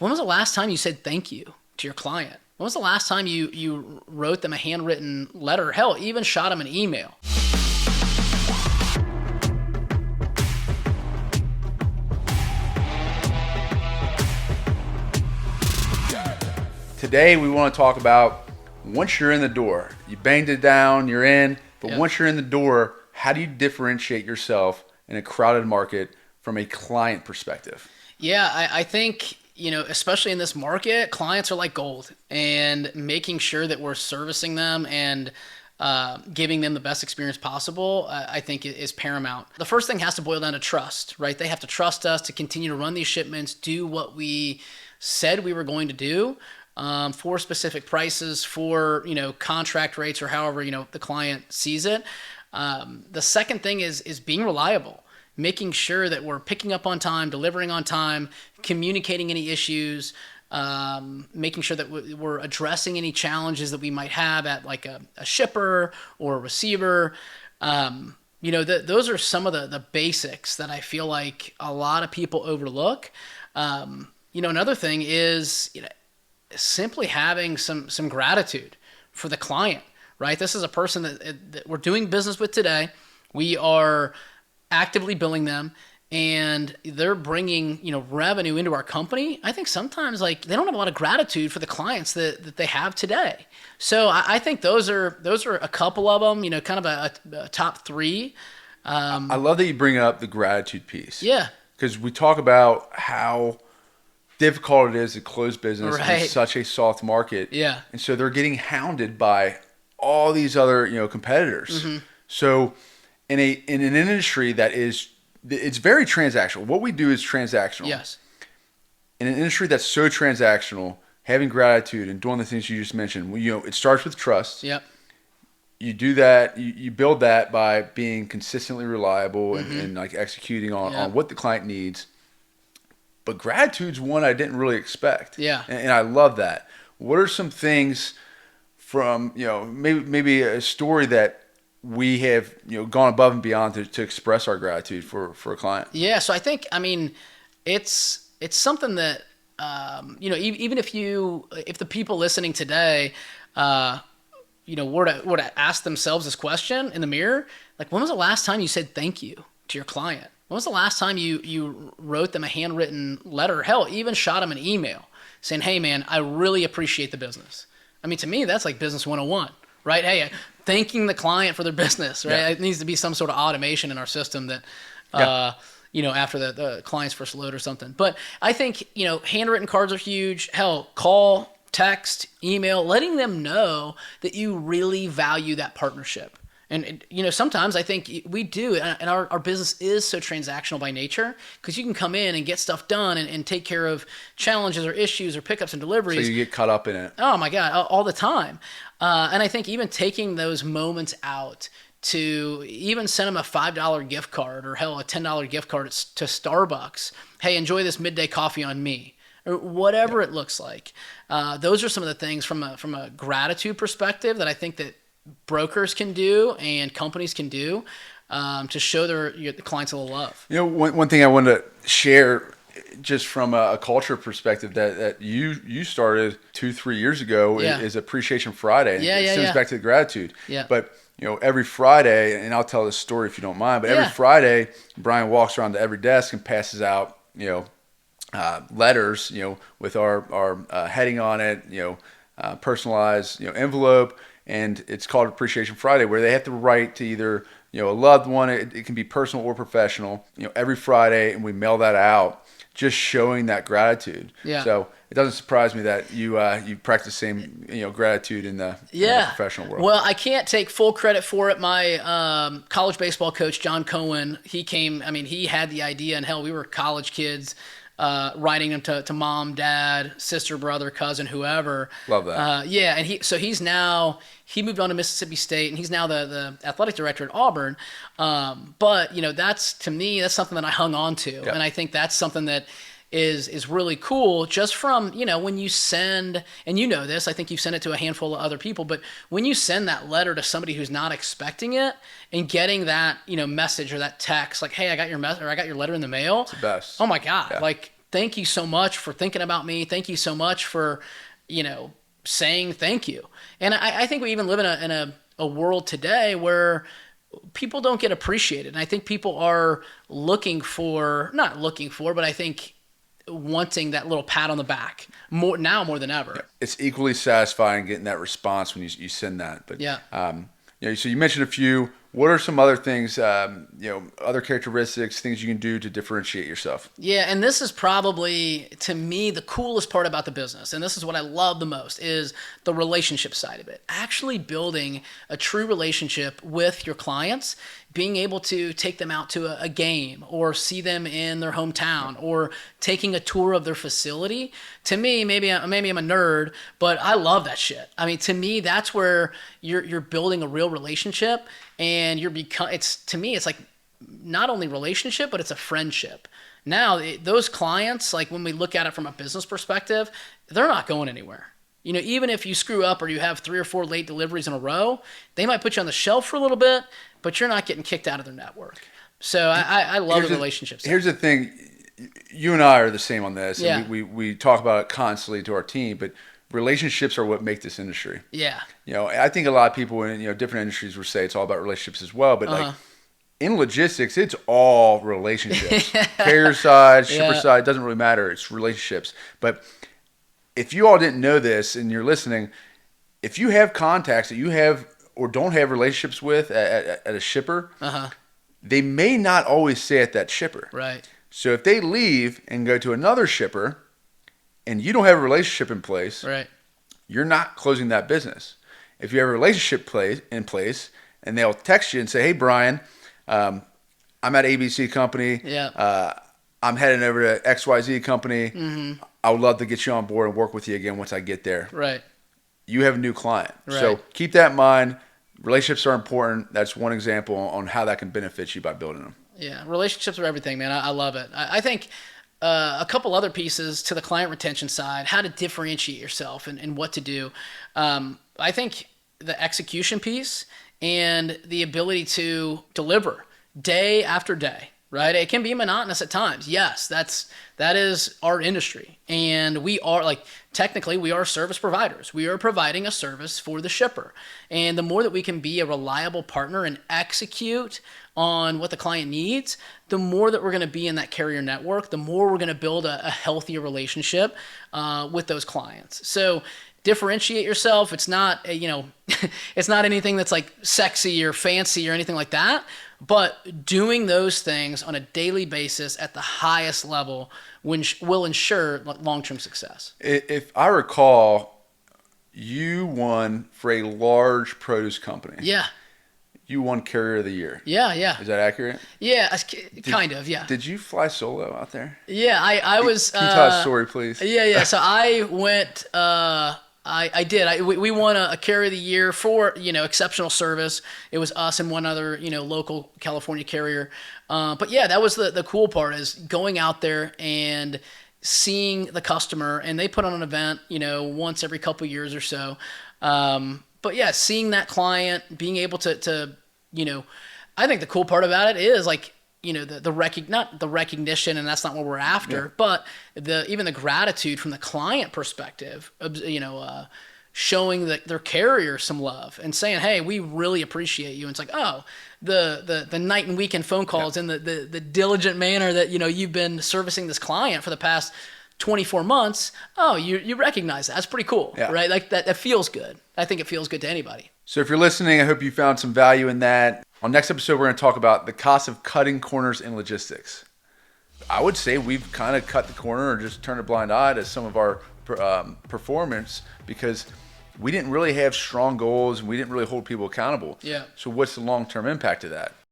When was the last time you said thank you to your client? When was the last time you wrote them a handwritten letter? Hell, even shot them an email. Today we want to talk about once you're in the door, you banged it down, you're in, but once you're in the door, how do you differentiate yourself in a crowded market from a client perspective? Yeah, I think, especially in this market, clients are like gold, and making sure that we're servicing them and giving them the best experience possible, I think is paramount. The first thing has to boil down to trust, right? They have to trust us to continue to run these shipments, do what we said we were going to do. For specific prices, for contract rates, or however the client sees it. The second thing is being reliable, making sure that we're picking up on time, delivering on time, communicating any issues, making sure that we're addressing any challenges that we might have at like a shipper or a receiver. Those are some of the basics that I feel like a lot of people overlook. Another thing is simply having some gratitude for the client, right? This is a person that we're doing business with today. We are actively billing them, and they're bringing, revenue into our company. I think sometimes they don't have a lot of gratitude for the clients that they have today. So I think those are a couple of them, kind of a top three. I love that you bring up the gratitude piece. Yeah. Because we talk about how difficult it is to close business Right. in such a soft market. Yeah. And so they're getting hounded by all these other, competitors. Mm-hmm. So in an industry that it's very transactional. What we do is transactional. Yes. In an industry that's so transactional, having gratitude and doing the things you just mentioned, it starts with trust. Yep. You do that, you build that by being consistently reliable Mm-hmm. and like executing on what the client needs. But gratitude's one I didn't really expect. Yeah. And I love that. What are some things from, maybe a story that we have, gone above and beyond to express our gratitude for a client? Yeah. So I think, it's something that, even if the people listening today, were to ask themselves this question in the mirror, like, when was the last time you said thank you to your client? When was the last time you wrote them a handwritten letter? Hell, even shot them an email saying, hey, man, I really appreciate the business. To me, that's like business 101, right? Hey, thanking the client for their business, right? Yeah. It needs to be some sort of automation in our system that, after the client's first load or something. But I think, handwritten cards are huge. Hell, call, text, email, letting them know that you really value that partnership. And, sometimes I think we do, and our business is so transactional by nature, because you can come in and get stuff done and take care of challenges or issues or pickups and deliveries. So you get caught up in it. Oh, my God, all the time. And I think even taking those moments out to even send them a $5 gift card, or hell, a $10 gift card to Starbucks. Hey, enjoy this midday coffee on me, or whatever it looks like. Those are some of the things from a gratitude perspective that I think that brokers can do and companies can do to show the clients a little love. One thing I wanted to share just from a culture perspective that you started 2-3 years ago is Appreciation Friday. It stems back to the gratitude. Yeah. But every Friday, and I'll tell this story if you don't mind, but every Friday, Brian walks around to every desk and passes out letters with our heading on it, personalized envelope. And it's called Appreciation Friday, where they have to write to either a loved one. It can be personal or professional. Every Friday, and we mail that out, just showing that gratitude. Yeah. So it doesn't surprise me that you practice the same gratitude in the professional world. Well, I can't take full credit for it. My college baseball coach, John Cohen, he had the idea, and hell, we were college kids. Writing them to mom, dad, sister, brother, cousin, whoever. Love that. And he moved on to Mississippi State, and he's now the athletic director at Auburn. But that's, to me, that's something that I hung on to, and I think that's something that is really cool, just from, when you send, and this, I think you've sent it to a handful of other people, but when you send that letter to somebody who's not expecting it and getting that, message or that text, like, hey, I got your message, or I got your letter in the mail. It's the best. Oh my God. Yeah. Like, thank you so much for thinking about me. Thank you so much for, you know, saying thank you. And I think we even live in a world today where people don't get appreciated. And I think people are looking for, not looking for, but I think wanting that little pat on the back more now more than ever. It's equally satisfying getting that response when you send that. But Yeah. so you mentioned a few. What are some other things, other characteristics, things you can do to differentiate yourself? Yeah, and this is probably, to me, the coolest part about the business, and this is what I love the most, is the relationship side of it. Actually building a true relationship with your clients, being able to take them out to a game or see them in their hometown or taking a tour of their facility. To me, maybe I'm a nerd, but I love that shit. I mean, to me, that's where you're building a real relationship, and to me, it's like not only relationship, but it's a friendship. Now, those clients, like when we look at it from a business perspective, they're not going anywhere. You know, even if you screw up or you have 3 or 4 late deliveries in a row, they might put you on the shelf for a little bit, but you're not getting kicked out of their network. So I love the relationships. Here's the thing. You and I are the same on this. Yeah. And we talk about it constantly to our team, but relationships are what make this industry. Yeah. I think a lot of people in different industries would say it's all about relationships as well, but like in logistics, it's all relationships. Carrier side, shipper side, doesn't really matter. It's relationships. But if you all didn't know this and you're listening, if you have contacts that you have or don't have relationships with at a shipper, they may not always stay at that shipper. Right. So if they leave and go to another shipper and you don't have a relationship in place, Right. you're not closing that business. If you have a relationship in place and they'll text you and say, hey, Brian, I'm at ABC company. Yeah. I'm heading over to XYZ company. I would love to get you on board and work with you again once I get there. Right. You have a new client. Right. So keep that in mind. Relationships are important. That's one example on how that can benefit you by building them. Yeah. Relationships are everything, man. I love it. I think a couple other pieces to the client retention side, how to differentiate yourself and what to do. I think the execution piece and the ability to deliver day after day, right? It can be monotonous at times. Yes, that is our industry. And we are technically we are service providers. We are providing a service for the shipper. And the more that we can be a reliable partner and execute on what the client needs, the more that we're going to be in that carrier network, the more we're going to build a healthier relationship with those clients. So differentiate yourself. It's not, it's not anything that's like sexy or fancy or anything like that, but doing those things on a daily basis at the highest level will ensure long-term success. If I recall, you won for a large produce company. Yeah. You won Carrier of the Year. Yeah, yeah. Is that accurate? Yeah, kind of, yeah. Did you fly solo out there? Yeah, I was... Can you tell a story, please? Yeah. So I went... I did. We won a Carrier of the Year for, exceptional service. It was us and one other, local California carrier. But yeah, that was the cool part, is going out there and seeing the customer. And they put on an event, once every couple of years or so. But yeah, seeing that client, being able to I think the cool part about it is not the recognition, and that's not what we're after, but even the gratitude from the client perspective, showing their carrier some love and saying, hey, we really appreciate you. And it's like, oh, the night and weekend phone calls and the diligent manner that, you've been servicing this client for the past 24 months. Oh, you recognize that. That's pretty cool, right? Like that feels good. I think it feels good to anybody. So if you're listening, I hope you found some value in that. On next episode, we're going to talk about the cost of cutting corners in logistics. I would say we've kind of cut the corner or just turned a blind eye to some of our performance because we didn't really have strong goals and we didn't really hold people accountable. Yeah. So what's the long-term impact of that?